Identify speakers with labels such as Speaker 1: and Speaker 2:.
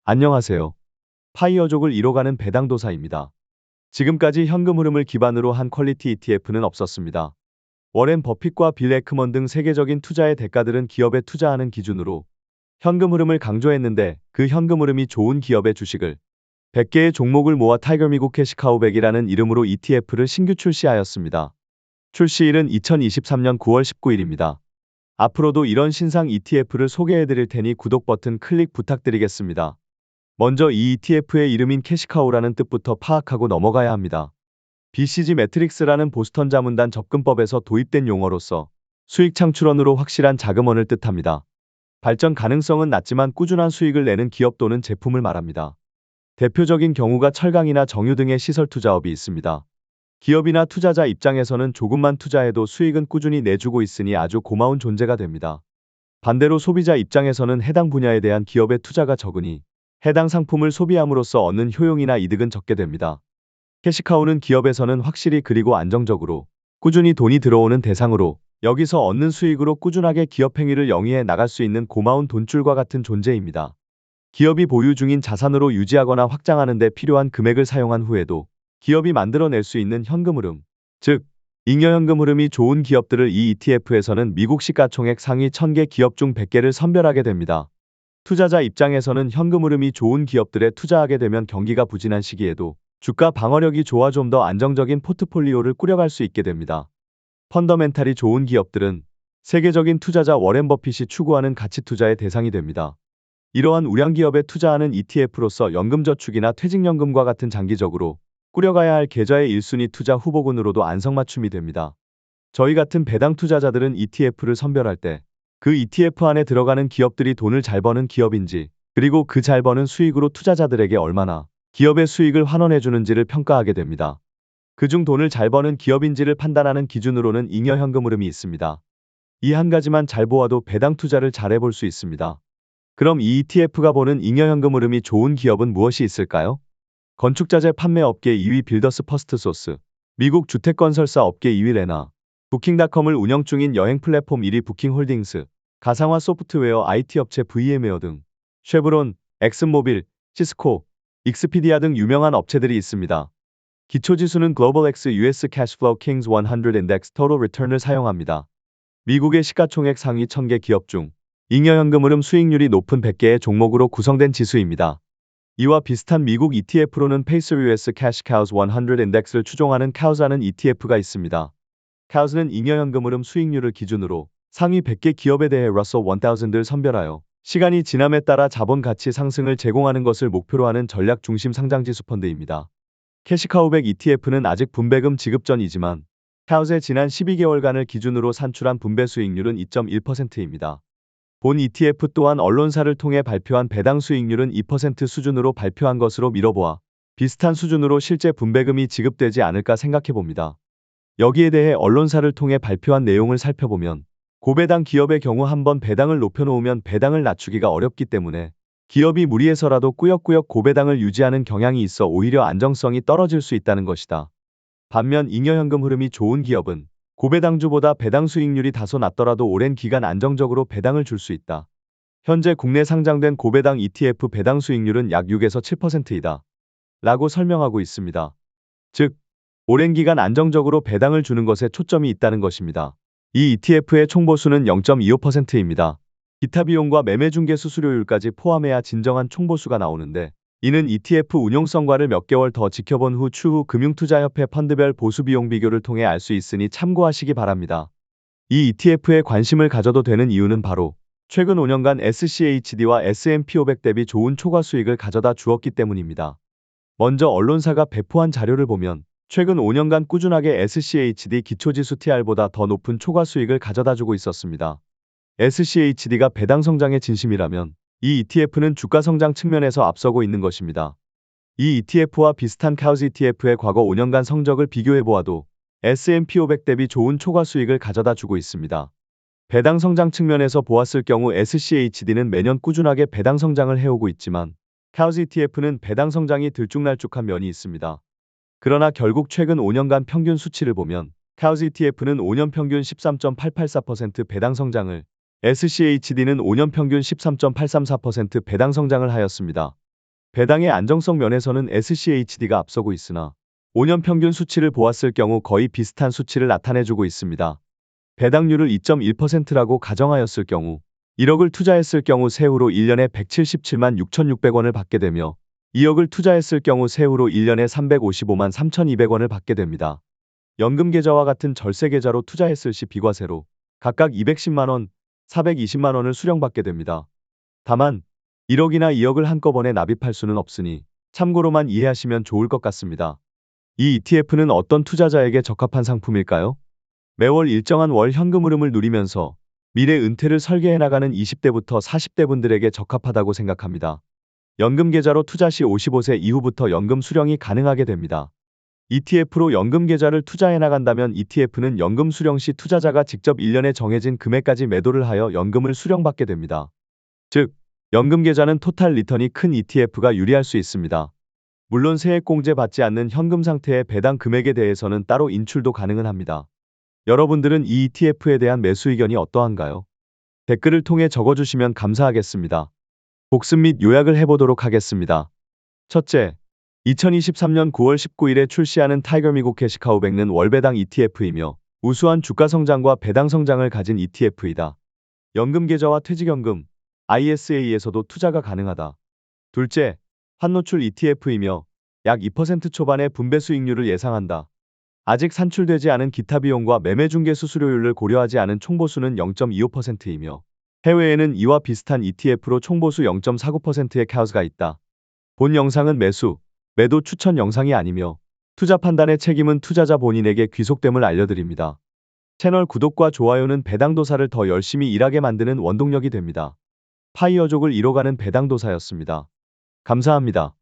Speaker 1: 안녕하세요. 파이어족을 이뤄가는 배당도사입니다. 지금까지 현금 흐름을 기반으로 한 퀄리티 ETF는 없었습니다. 워렌 버핏과 빌 에크먼 등 세계적인 투자의 대가들은 기업에 투자하는 기준으로 현금 흐름을 강조했는데 그 현금 흐름이 좋은 기업의 주식을 100개의 종목을 모아 타이거 미국 캐시카우 100이라는 이름으로 ETF를 신규 출시하였습니다. 출시일은 2023년 9월 19일입니다. 앞으로도 이런 신상 ETF를 소개해드릴 테니 구독 버튼 클릭 부탁드리겠습니다. 먼저 이 ETF의 이름인 캐시카우라는 뜻부터 파악하고 넘어가야 합니다. BCG 매트릭스라는 보스턴 자문단 접근법에서 도입된 용어로서 수익 창출원으로 확실한 자금원을 뜻합니다. 발전 가능성은 낮지만 꾸준한 수익을 내는 기업 또는 제품을 말합니다. 대표적인 경우가 철강이나 정유 등의 시설 투자업이 있습니다. 기업이나 투자자 입장에서는 조금만 투자해도 수익은 꾸준히 내주고 있으니 아주 고마운 존재가 됩니다. 반대로 소비자 입장에서는 해당 분야에 대한 기업의 투자가 적으니 해당 상품을 소비함으로써 얻는 효용이나 이득은 적게 됩니다. 캐시카우는 기업에서는 확실히 그리고 안정적으로 꾸준히 돈이 들어오는 대상으로 여기서 얻는 수익으로 꾸준하게 기업 행위를 영위해 나갈 수 있는 고마운 돈줄과 같은 존재입니다. 기업이 보유 중인 자산으로 유지하거나 확장하는 데 필요한 금액을 사용한 후에도 기업이 만들어낼 수 있는 현금 흐름, 즉 잉여현금 흐름이 좋은 기업들을 이 ETF에서는 미국 시가총액 상위 1000개 기업 중 100개를 선별하게 됩니다. 투자자 입장에서는 현금 흐름이 좋은 기업들에 투자하게 되면 경기가 부진한 시기에도 주가 방어력이 좋아 좀 더 안정적인 포트폴리오를 꾸려갈 수 있게 됩니다. 펀더멘탈이 좋은 기업들은 세계적인 투자자 워렌 버핏이 추구하는 가치 투자의 대상이 됩니다. 이러한 우량 기업에 투자하는 ETF로서 연금저축이나 퇴직연금과 같은 장기적으로 꾸려가야 할 계좌의 1순위 투자 후보군으로도 안성맞춤이 됩니다. 저희 같은 배당 투자자들은 ETF를 선별할 때 그 ETF 안에 들어가는 기업들이 돈을 잘 버는 기업인지, 그리고 그 잘 버는 수익으로 투자자들에게 얼마나 기업의 수익을 환원해 주는지를 평가하게 됩니다. 그중 돈을 잘 버는 기업인지를 판단하는 기준으로는 잉여현금 흐름이 있습니다. 이 한 가지만 잘 보아도 배당 투자를 잘 해볼 수 있습니다. 그럼 이 ETF가 보는 잉여현금 흐름이 좋은 기업은 무엇이 있을까요? 건축자재 판매 업계 2위 빌더스 퍼스트 소스, 미국 주택건설사 업계 2위 레나, 부킹닷컴을 운영 중인 여행 플랫폼 1위 부킹홀딩스, 가상화 소프트웨어 IT 업체 VM웨어 등 쉐브론, 엑슨모빌, 시스코, 익스피디아 등 유명한 업체들이 있습니다. 기초지수는 글로벌 X US Cashflow Kings 100 Index Total Return을 사용합니다. 미국의 시가총액 상위 1000개 기업 중 잉여현금 흐름 수익률이 높은 100개의 종목으로 구성된 지수입니다. 이와 비슷한 미국 ETF로는 페이서 US Cash Cows 100 Index를 추종하는 COWS라는 ETF가 있습니다. COWS는 잉여현금 흐름 수익률을 기준으로 상위 100개 기업에 대해 러셀 1000을 선별하여 시간이 지남에 따라 자본 가치 상승을 제공하는 것을 목표로 하는 전략 중심 상장지수 펀드입니다. 캐시카우 100 ETF는 아직 분배금 지급 전이지만 COWS의 지난 12개월간을 기준으로 산출한 분배 수익률은 2.1%입니다. 본 ETF 또한 언론사를 통해 발표한 배당 수익률은 2% 수준으로 발표한 것으로 미뤄보아 비슷한 수준으로 실제 분배금이 지급되지 않을까 생각해봅니다. 여기에 대해 언론사를 통해 발표한 내용을 살펴보면 고배당 기업의 경우 한번 배당을 높여놓으면 배당을 낮추기가 어렵기 때문에 기업이 무리해서라도 꾸역꾸역 고배당을 유지하는 경향이 있어 오히려 안정성이 떨어질 수 있다는 것이다. 반면 잉여현금 흐름이 좋은 기업은 고배당주보다 배당 수익률이 다소 낮더라도 오랜 기간 안정적으로 배당을 줄 수 있다. 현재 국내 상장된 고배당 ETF 배당 수익률은 약 6에서 7%이다. 라고 설명하고 있습니다. 즉, 오랜 기간 안정적으로 배당을 주는 것에 초점이 있다는 것입니다. 이 ETF의 총보수는 0.25%입니다. 기타 비용과 매매 중개 수수료율까지 포함해야 진정한 총보수가 나오는데 이는 ETF 운용성과를 몇 개월 더 지켜본 후 추후 금융투자협회 펀드별 보수 비용 비교를 통해 알 수 있으니 참고하시기 바랍니다. 이 ETF에 관심을 가져도 되는 이유는 바로 최근 5년간 SCHD와 S&P 500 대비 좋은 초과 수익을 가져다 주었기 때문입니다. 먼저 언론사가 배포한 자료를 보면 최근 5년간 꾸준하게 SCHD 기초지수 TR보다 더 높은 초과 수익을 가져다 주고 있었습니다. SCHD가 배당 성장의 진심이라면 이 ETF는 주가 성장 측면에서 앞서고 있는 것입니다. 이 ETF와 비슷한 COWS ETF의 과거 5년간 성적을 비교해보아도 S&P 500 대비 좋은 초과 수익을 가져다 주고 있습니다. 배당 성장 측면에서 보았을 경우 SCHD는 매년 꾸준하게 배당 성장을 해오고 있지만 COWS ETF는 배당 성장이 들쭉날쭉한 면이 있습니다. 그러나 결국 최근 5년간 평균 수치를 보면 COWS ETF는 5년 평균 13.884% 배당 성장을, SCHD는 5년 평균 13.834% 배당 성장을 하였습니다. 배당의 안정성 면에서는 SCHD가 앞서고 있으나 5년 평균 수치를 보았을 경우 거의 비슷한 수치를 나타내주고 있습니다. 배당률을 2.1%라고 가정하였을 경우 1억을 투자했을 경우 세후로 1년에 177만 6,600원을 받게 되며 2억을 투자했을 경우 세후로 1년에 355만 3,200원을 받게 됩니다. 연금계좌와 같은 절세계좌로 투자했을 시 비과세로 각각 210만 원, 420만 원을 수령받게 됩니다. 다만 1억이나 2억을 한꺼번에 납입할 수는 없으니 참고로만 이해하시면 좋을 것 같습니다. 이 ETF는 어떤 투자자에게 적합한 상품일까요? 매월 일정한 월 현금 흐름을 누리면서 미래 은퇴를 설계해 나가는 20대부터 40대 분들에게 적합하다고 생각합니다. 연금 계좌로 투자 시 55세 이후부터 연금 수령이 가능하게 됩니다. ETF로 연금 계좌를 투자해 나간다면 ETF는 연금 수령 시 투자자가 직접 1년에 정해진 금액까지 매도를 하여 연금을 수령받게 됩니다. 즉, 연금 계좌는 토탈 리턴이 큰 ETF가 유리할 수 있습니다. 물론 세액공제 받지 않는 현금 상태의 배당 금액에 대해서는 따로 인출도 가능은 합니다. 여러분들은 이 ETF에 대한 매수 의견이 어떠한가요? 댓글을 통해 적어주시면 감사하겠습니다. 복습 및 요약을 해보도록 하겠습니다. 첫째, 2023년 9월 19일에 출시하는 타이거 미국 캐시카우백는 월배당 ETF이며 우수한 주가 성장과 배당 성장을 가진 ETF이다. 연금 계좌와 퇴직연금, ISA에서도 투자가 가능하다. 둘째, 환노출 ETF이며 약 2% 초반의 분배 수익률을 예상한다. 아직 산출되지 않은 기타 비용과 매매 중개 수수료율을 고려하지 않은 총보수는 0.25%이며 해외에는 이와 비슷한 ETF로 총보수 0.49%의 카우스가 있다. 본 영상은 매수, 매도 추천 영상이 아니며 투자 판단의 책임은 투자자 본인에게 귀속됨을 알려드립니다. 채널 구독과 좋아요는 배당도사를 더 열심히 일하게 만드는 원동력이 됩니다. 파이어족을 이뤄가는 배당도사였습니다. 감사합니다.